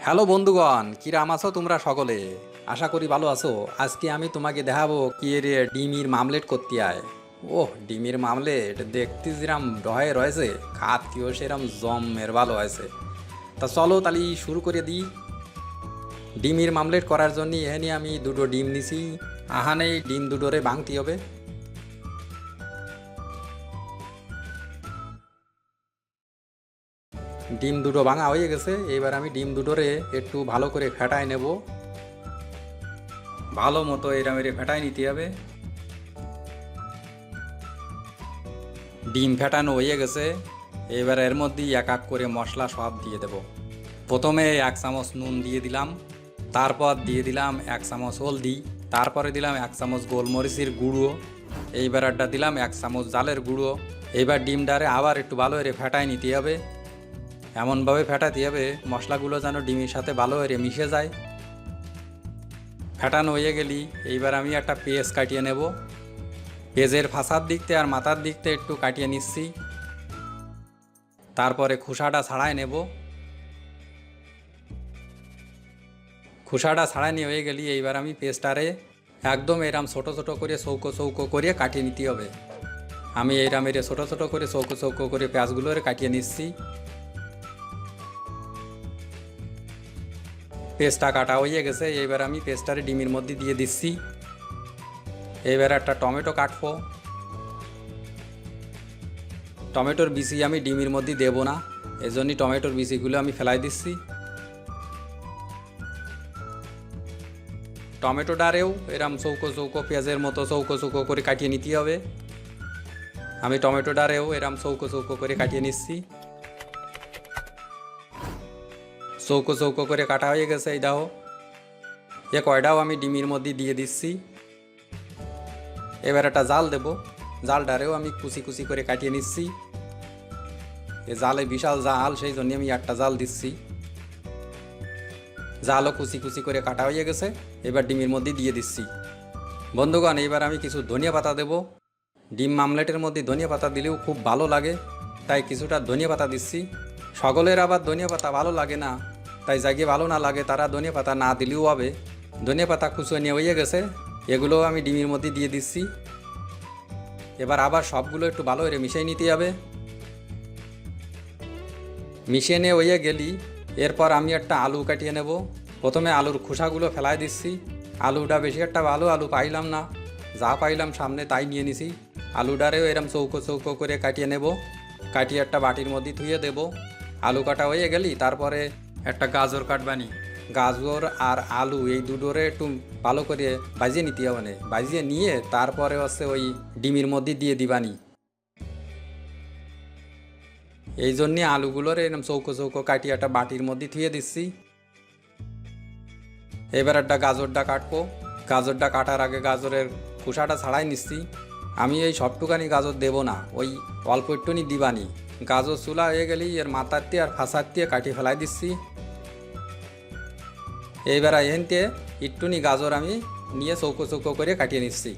Hello বন্ধুগণ, কিরাম আছো তোমরা সকলে? আশা করি ভালো আছো। আজকে আমি তোমাকে দেখাবো কি রে ডিমের মামলেট করতে হয়। ওহ, ডিমের মামলেট দেখতে যেরাম রয়ে রয়েছে, খাতিও সেরাম জমের ভালো হয়েছে। তা চলো তাহলে শুরু করে দিই। ডিমের মামলেট করার জন্য এখানে আমি দুটো ডিম নিছি। আহানে এই ডিম দুটোরে ভাঙতে হবে। ডিম দুটো ভাঙা হয়ে গেছে, এবার আমি ডিম দুটোরে একটু ভালো করে ফেটায় নেব। ভালো মতো এরা মেরে ফেটায় নিতে হবে। ডিম ফেটানো হয়ে গেছে, এবার এর মধ্যে এক এক করে মশলা সব দিয়ে দেব। প্রথমে 1 চামচ নুন দিয়ে দিলাম, তারপর দিয়ে দিলাম 1 চামচ হলদি, তারপরে দিলাম 1 চামচ গোলমরিচের গুঁড়ো, এইবার একটা দিলাম 1 চামচ জালের গুঁড়ো। এইবার ডিমটারে আবার একটু ভালো করে ফেটায় নিতে হবে। এমনভাবে ফেটাতে হবে মশলাগুলো যেন ডিমের সাথে ভালো করে মিশে যায়। ফেটানো হয়ে গেলি এইবার আমি একটা পেঁয়াজ কাটিয়ে নেব। পেঁয়াজের ফাঁসার দিকতে আর মাথার দিকতে একটু কাটিয়ে নিচ্ছি। তারপরে খোসাটা ছাড়াই নেব। খোসাটা ছাড়াই নিয়ে হয়ে গেলি এইবার আমি পেস্টটারে একদম এরম ছোটো ছোটো করে চৌকো চৌকো করে কাটিয়ে নিতে হবে। আমি এইরাম এর ছোটো ছোটো করে চৌকো চৌকো করে পেঁয়াজগুলোরে কাটিয়ে নিচ্ছি। পেস্টটা কাটা হয়ে গেছে, এইবার আমি পেস্টটারে ডিমের মধ্যে দিয়ে দিচ্ছি। এইবার একটা টমেটো কাটবো। টমেটোর বিচি আমি ডিমের মধ্যে দেব না, এজন্যই টমেটোর বিচিগুলো আমি ফেলাই দিচ্ছি। টমেটোটারেও এরম চৌকো চৌকো পেঁয়াজের মতো চৌকো চৌকো করে কাটিয়ে নিতে হবে। আমি টমেটোটারেও এরম চৌকো চৌকো করে কাটিয়ে নিচ্ছি। চৌকো চৌকো করে কাটা হয়ে গেছে। এই দাও, এ কয়টাও আমি ডিমের মধ্যে দিয়ে দিচ্ছি। এবার একটা জাল দেব, জালটারেও আমি কুচি কুচি করে কাটিয়ে নিচ্ছি। এ জালে বিশাল জাল, সেই জন্য আমি একটা জাল দিচ্ছি। জালও কুচি কুচি করে কাটা হয়ে গেছে, এবার ডিমের মধ্যে দিয়ে দিচ্ছি। বন্ধুগণ, এবার আমি কিছু ধনিয়া পাতা দেব। ডিম মামলেটের মধ্যে ধনিয়া পাতা দিলেও খুব ভালো লাগে, তাই কিছুটা ধনিয়া পাতা দিচ্ছি। সকলের আবার ধনিয়া পাতা ভালো লাগে না, তাই যাকে ভালো না লাগে তারা ধনিয়া পাতা না দিলেও হবে। ধনিয়া পাতা কুচিয়ে নিয়ে হয়ে গেছে, এগুলোও আমি ডিমের মধ্যে দিয়ে দিচ্ছি। এবার আবার সবগুলো একটু ভালো করে মিশিয়ে নিতে হবে। মিশিয়ে নিয়ে হয়ে গেলি এরপর আমি একটা আলু কাটিয়ে নেব। প্রথমে আলুর খোসাগুলো ফেলাই দিচ্ছি। আলুটা বেশি একটা ভালো আলু পাইলাম না, যা পাইলাম সামনে তাই নিয়ে নিছি। আলুটারেও এরম চৌকো চৌকো করে কাটিয়ে নেব, কাটিয়ে একটা বাটির মধ্যে ধুয়ে দেব। আলু কাটা হয়ে গেলি তারপরে একটা গাজর কাটবানি। গাজর আর আলু এই দুটোরে একটু ভালো করে ভাজিয়ে নিতে হবে, ভাজিয়ে নিয়ে তারপরে হচ্ছে ওই ডিমের মধ্যে দিয়ে দিবানি। এই জন্যে আলুগুলোর এরকম চৌকো চৌকো কাটিয়ে একটা বাটির মধ্যে ধুয়ে দিচ্ছি। এবার একটা গাজরটা কাটবো। গাজরটা কাটার আগে গাজরের খোসাটা ছাড়াই নিচ্ছি। আমি এই সবটুকানি গাজর দেব না, ওই অল্প একটুনি দিবানি। গাজর চুলা হয়ে গেলি এর মাথার দিয়ে আর ফাঁসার দিয়ে কাটিয়ে ফেলাই দিচ্ছি। এইবার এখানতে একটুনি গাজর আমি নিয়ে চৌকো চৌকো করে কাটিয়ে নিচ্ছি।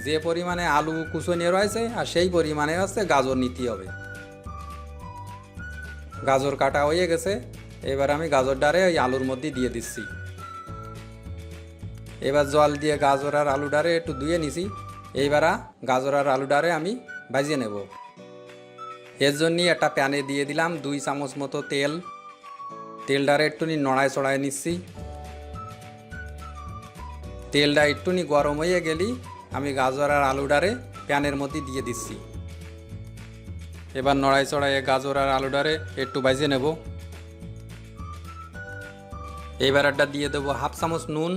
যে পরিমাণে আলু কুচো নিয়ে রয়েছে আর সেই পরিমাণে হচ্ছে গাজর নিতে হবে। গাজর কাটা হয়ে গেছে, এবার আমি গাজরটারে ওই আলুর মধ্যে দিয়ে দিচ্ছি। এবার জল দিয়ে গাজর আর আলুটারে একটু ধুয়ে নিছি। এইবার গাজর আর আলুটারে আমি ভাজিয়ে নেব। এর জন্যই একটা প্যানে দিয়ে দিলাম 2 চামচ মতো তেল। তেলটারে একটুনি নড়ায় চড়ায় নিচ্ছি। তেলটা একটুনি গরম হয়ে গেলি আমি গাজর আর আলুটারে প্যানের মধ্যে দিয়ে দিচ্ছি। এবার নড়াই চড়াইয়ে গাজর আর আলুটারে একটু ভাজিয়ে নেব। এইবার একটা দিয়ে দেবো 1/2 চামচ নুন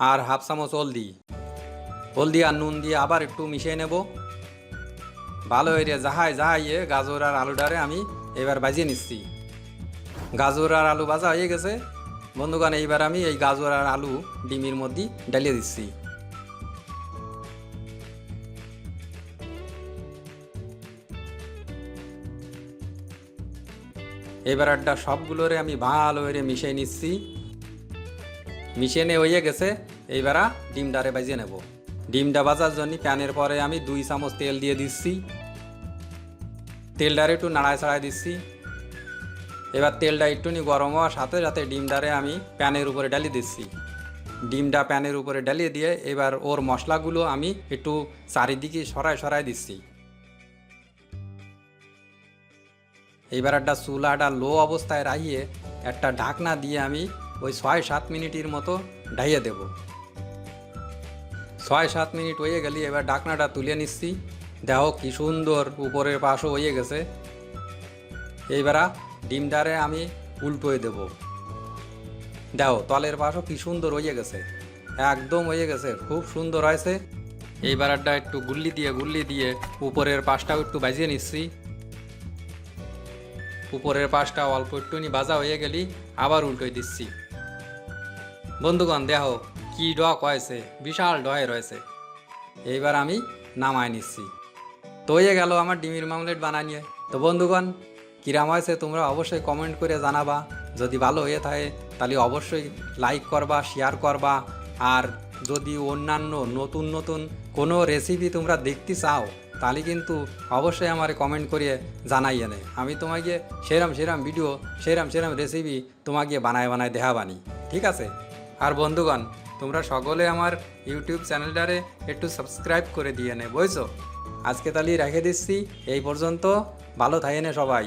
আর 1/2 চামচ হলদি। হলদি আর নুন দিয়ে আবার একটু মিশিয়ে নেব। ভালো হয়ে যাহাইয়ে গাজর আর আলুটারে আমি এবার ভাজিয়ে নিচ্ছি। গাজর আর আলু ভাজা হয়ে গেছে বন্ধুগণ, এইবার আমি এই গাজর আর আলু ডিমের মধ্যে ডালিয়ে দিচ্ছি। এবার একটা সবগুলোরে আমি ভালো করে মিশিয়ে নিচ্ছি। মিশিয়ে নিয়ে হয়ে গেছে, এইবার ডিমটারে ভাজিয়ে নেব। ডিমটা ভাজার জন্য প্যানের পরে আমি 2 চামচ তেল দিয়ে দিচ্ছি। তেলটারে একটু নাড়ায় ছাড়ায় দিচ্ছি। এবার তেলটা একটুনি গরম হওয়ার সাথে সাথে ডিমটারে আমি প্যানের উপরে ঢালি দিচ্ছি। ডিমটা প্যানের উপরে ঢালিয়ে দিয়ে এবার ওর মশলাগুলো আমি একটু চারিদিকে সরায় দিচ্ছি। এইবার একটা চুলাটা লো অবস্থায় রাখিয়ে একটা ঢাকনা দিয়ে আমি ওই 6-7 মিনিটের মতো ঢাইয়ে দেব। 6-7 মিনিট হয়ে গেলে এবার ঢাকনাটা তুলে নিচ্ছি। দেখো কি সুন্দর উপরের পাশও হয়ে গেছে। এইবার ডিমটারে আমি উল্টোয়ে দেব। দেখো তলের পাশও কি সুন্দর হয়ে গেছে, একদম হয়ে গেছে, খুব সুন্দর হয়েছে। এইবার একটা একটু গুল্লি দিয়ে উপরের পাশটাও একটু ভাজিয়ে নিচ্ছি। উপরের পাশটা অল্প একটুনি ভাজা হয়ে গেলি আবার উল্টোই দিচ্ছি। বন্ধুগণ দেখো কি ডক হয়েছে, বিশাল ডয়ে রয়েছে। এইবার আমি নামায় নিচ্ছি। তো হয়ে গেল আমার ডিমের মামলেট বানানিয়ে। তো বন্ধুগণ কিরাম হয়েছে তোমরা অবশ্যই কমেন্ট করে জানাবা। যদি ভালো হয়ে থাকে তাহলে অবশ্যই লাইক করবা, শেয়ার করবা। আর যদি অন্যান্য নতুন কোনো রেসিপি তোমরা দেখতে চাও তাহলে কিন্তু অবশ্যই আমার কমেন্ট করিয়ে জানাইয়ে নে। আমি তোমাকে সেরাম ভিডিও সেরাম রেসিপি তোমাকে বানায় দেখাবানি, ঠিক আছে? আর বন্ধুগণ তোমরা সকলে আমার ইউটিউব চ্যানেলটারে একটু সাবস্ক্রাইব করে দিয়ে নে, বুঝছো? আজকে তাহলে রেখে দিচ্ছি এই পর্যন্ত। ভালো থাকেন সবাই।